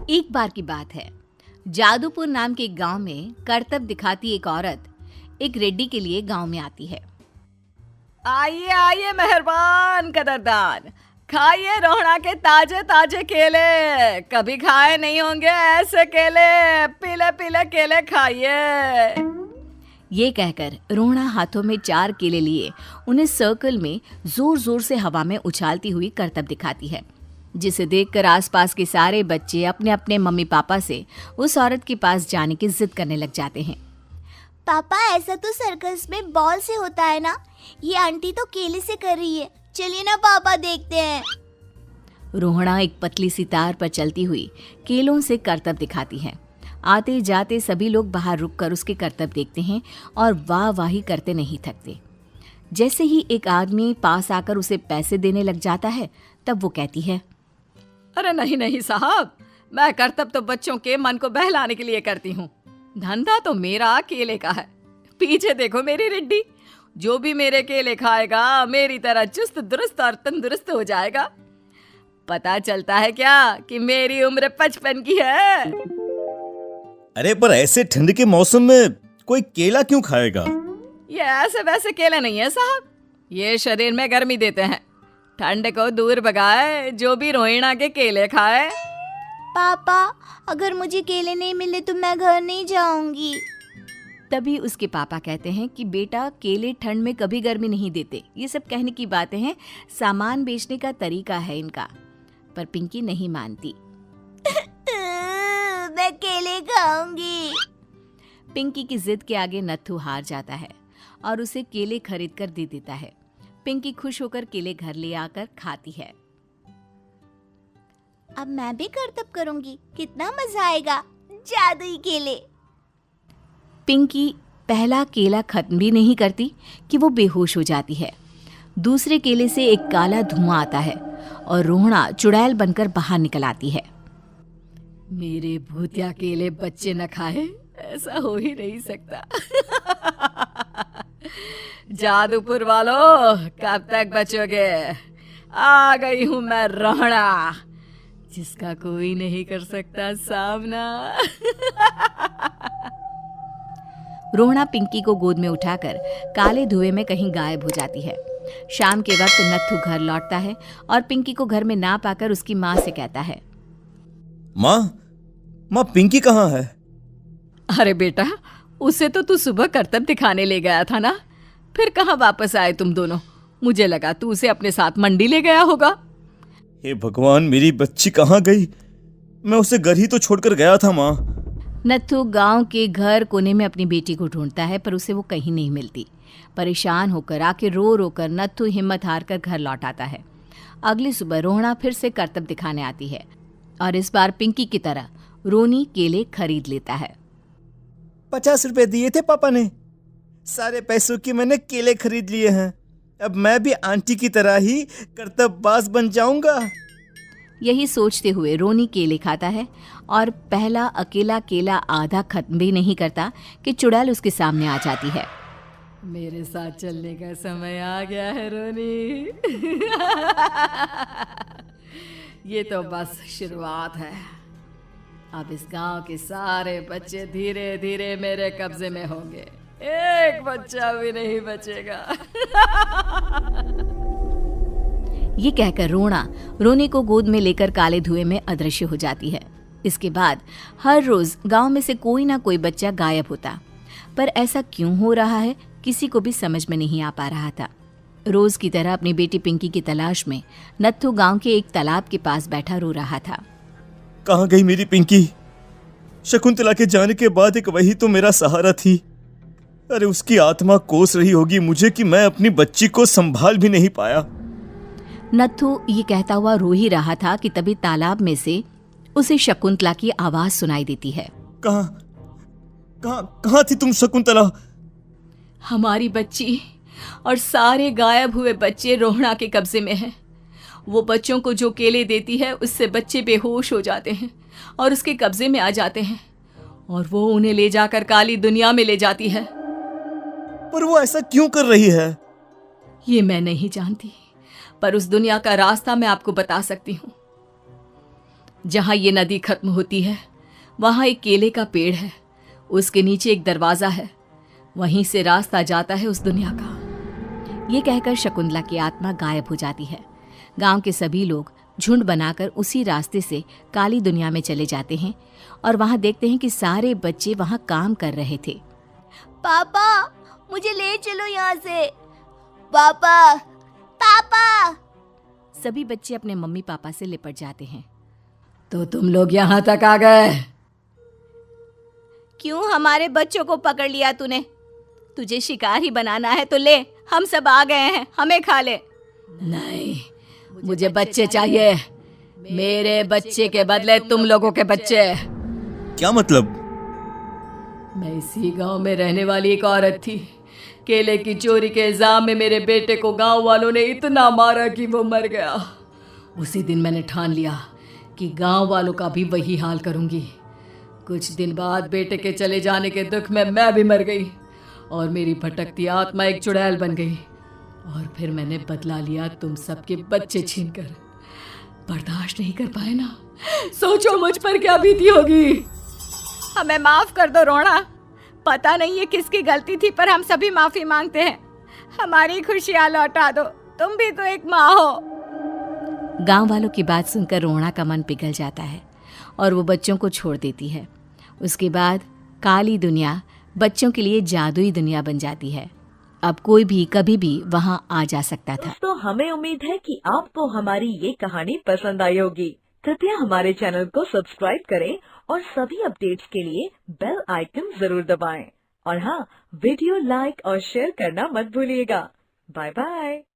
एक बार की बात है। जादूपुर नाम के एक गांव में करतब दिखाती एक औरत एक रेड्डी के लिए गांव में आती है। आइए आइए मेहरबान कदरदान, खाइए रोहड़ा के ताजे ताजे केले। कभी खाए नहीं होंगे ऐसे केले। पीले पीले केले खाइए। ये कहकर रोहड़ा हाथों में 4 केले लिए उन्हें सर्कल में जोर जोर से हवा में उछालती हुई करतब दिखाती है, जिसे देखकर आसपास के सारे बच्चे अपने अपने मम्मी पापा से उस औरत के पास जाने की जिद करने लग जाते हैं। पापा, ऐसा तो सर्कस में बॉल से होता है ना, ये आंटी तो केले से कर रही है। चलिए ना पापा, देखते हैं। रोहड़ा एक पतली सी तार पर चलती हुई केलों से करतब दिखाती है। आते जाते सभी लोग बाहर रुककर उसके करतब देखते हैं और वाह वाही करते नहीं थकते। जैसे ही एक आदमी पास आकर उसे पैसे देने लग जाता है, तब वो कहती है, अरे नहीं नहीं साहब, मैं करतब तो बच्चों के मन को बहलाने के लिए करती हूँ। धंधा तो मेरा केले का है। पीछे देखो मेरी रिड्डी, जो भी मेरे केले खाएगा मेरी तरह चुस्त दुरुस्त और तंदुरुस्त हो जाएगा। पता चलता है क्या कि मेरी उम्र 55 की है। अरे पर ऐसे ठंड के मौसम में कोई केला क्यों खाएगा? ये ऐसे वैसे केले नहीं है साहब, ये शरीर में गर्मी देते हैं। ठंड को दूर भगाए जो भी रोहिणा के केले खाए। पापा, अगर मुझे केले नहीं मिले तो मैं घर नहीं जाऊंगी। तभी उसके पापा कहते हैं कि बेटा, केले ठंड में कभी गर्मी नहीं देते। ये सब कहने की बातें हैं, सामान बेचने का तरीका है इनका। पर पिंकी नहीं मानती। मैं केले खाऊंगी। पिंकी की जिद के आगे नत्थू हार जाता है और उसे केले खरीद कर दे देता है। पिंकी खुश होकर केले घर ले आकर खाती है। अब मैं भी करतब करूंगी, कितना मजा आएगा। जादुई केले। पिंकी पहला केला खत्म भी नहीं करती कि वो बेहोश हो जाती है। दूसरे केले से एक काला धुआं आता है और रोहड़ा चुड़ैल बनकर बाहर निकल आती है। मेरे भूतिया केले बच्चे न खाए, ऐसा हो ही नहीं सकता। जादूपुर वालों, कब तक बचोगे? आ गई हूं मैं रोहड़ा, जिसका कोई नहीं कर सकता सामना। रोहड़ा पिंकी को गोद में उठाकर काले धुएं में कहीं गायब हो जाती है। शाम के वक्त नत्थू घर लौटता है और पिंकी को घर में ना पाकर उसकी माँ से कहता है, माँ पिंकी कहाँ है? अरे बेटा, उसे तो तू सुबह करतब दिखाने ले गया था ना, फिर कहाँ वापस आए तुम दोनों? मुझे लगा तू उसे अपने साथ मंडी ले गया होगा। हे भगवान, मेरी बच्ची कहाँ गई? मैं उसे घर ही तो छोड़कर गया था माँ। नत्थू गांव के घर कोने में अपनी बेटी को ढूंढता है, पर उसे वो कहीं नहीं मिलती। परेशान होकर आखिर रो रो कर नत्थू हिम्मत हार कर घर लौट आता है। अगली सुबह रोहड़ा फिर से करतब दिखाने आती है और इस बार पिंकी की तरह रोनी केले खरीद लेता है। 50 रुपए दिए थे पापा ने, सारे पैसों की मैंने केले खरीद लिए हैं। अब मैं भी आंटी की तरह ही करतबबाज बन जाऊंगा। यही सोचते हुए रोनी केले खाता है और पहला अकेला केला आधा खत्म भी नहीं करता कि चुड़ैल उसके सामने आ जाती है। मेरे साथ चलने का समय आ गया है रोनी। ये तो बस शुरुआत है। अब इस गांव के सारे बच्चे धीरे धीरे मेरे कब्जे में होंगे, एक बच्चा भी नहीं बचेगा। ये कहकर रोना रोनी को गोद में लेकर काले धुएं में अदृश्य हो जाती है। इसके बाद हर रोज गांव में से कोई ना कोई बच्चा गायब होता, पर ऐसा क्यों हो रहा है किसी को भी समझ में नहीं आ पा रहा था। रोज की तरह अपनी बेटी पिंकी की तलाश में नत्थू गांव के एक तालाब के पास बैठा रो रहा था। कहाँ गई मेरी पिंकी? शकुंतला के जाने के बाद एक वही तो मेरा सहारा थी। अरे उसकी आत्मा कोस रही होगी मुझे कि मैं अपनी बच्ची को संभाल भी नहीं पाया। नत्थू ये कहता हुआ रो ही रहा था कि तभी तालाब में से उसे शकुंतला की आवाज सुनाई देती है। कहाँ थी तुम शकुंतला? हमारी बच्ची और सारे गायब हुए बच्चे रोहड़ा के कब्जे में हैं। वो बच्चों को जो केले देती है उससे बच्चे बेहोश हो जाते हैं और उसके कब्जे में आ जाते हैं और वो उन्हें ले जाकर काली दुनिया में ले जाती है। पर वो ऐसा क्यों कर रही है? ये मैं नहीं जानती, पर उस दुनिया का रास्ता मैं आपको बता सकती हूँ। जहाँ ये नदी खत्म होती है वहाँ एक केले का पेड़ है, उसके नीचे एक दरवाजा है, वहीं से रास्ता जाता है उस दुनिया का। ये कहकर शकुंतला की आत्मा गायब हो जाती है। गांव के सभी लोग झुंड बनाकर उसी रास्ते से काली दुनिया में चले जाते हैं और वहां देखते हैं कि सारे बच्चे वहां काम कर रहे थे। पापा मुझे ले चलो यहाँ से। पापा पापा। सभी बच्चे अपने मम्मी पापा से लिपट जाते हैं। तो तुम लोग यहाँ तक आ गए? क्यों हमारे बच्चों को पकड़ लिया तूने? तुझे शिकार ही बनाना है तो ले, हम सब आ गए हैं, हमें खा ले। नहीं, मुझे बच्चे चाहिए, मेरे बच्चे के बदले तुम लोगों के बच्चे। क्या मतलब? मैं इसी गांव में रहने वाली एक औरत थी। केले की चोरी के इल्जाम में मेरे बेटे को गांव वालों ने इतना मारा कि वो मर गया। उसी दिन मैंने ठान लिया कि गांव वालों का भी वही हाल करूंगी। कुछ दिन बाद बेटे के चले जाने के दुख में मैं भी मर गई और मेरी भटकती आत्मा एक चुड़ैल बन गई। और फिर मैंने बदला लिया तुम सबके बच्चे छीनकर। बर्दाश्त नहीं कर पाए ना, सोचो मुझ पर क्या बीती होगी। हमें माफ कर दो रोना, पता नहीं ये किसकी गलती थी पर हम सभी माफी मांगते हैं। हमारी खुशियां लौटा दो, तुम भी तो एक माँ हो। गांव वालों की बात सुनकर रोना का मन पिघल जाता है और वो बच्चों को छोड़ देती है। उसके बाद काली दुनिया बच्चों के लिए जादुई दुनिया बन जाती है। अब कोई भी कभी भी वहां आ जा सकता था। दोस्तों, हमें उम्मीद है कि आपको हमारी ये कहानी पसंद आई होगी। कृपया हमारे चैनल को सब्सक्राइब करें और सभी अपडेट्स के लिए बेल आइकन जरूर दबाएं। और हाँ, वीडियो लाइक और शेयर करना मत भूलिएगा। Bye bye.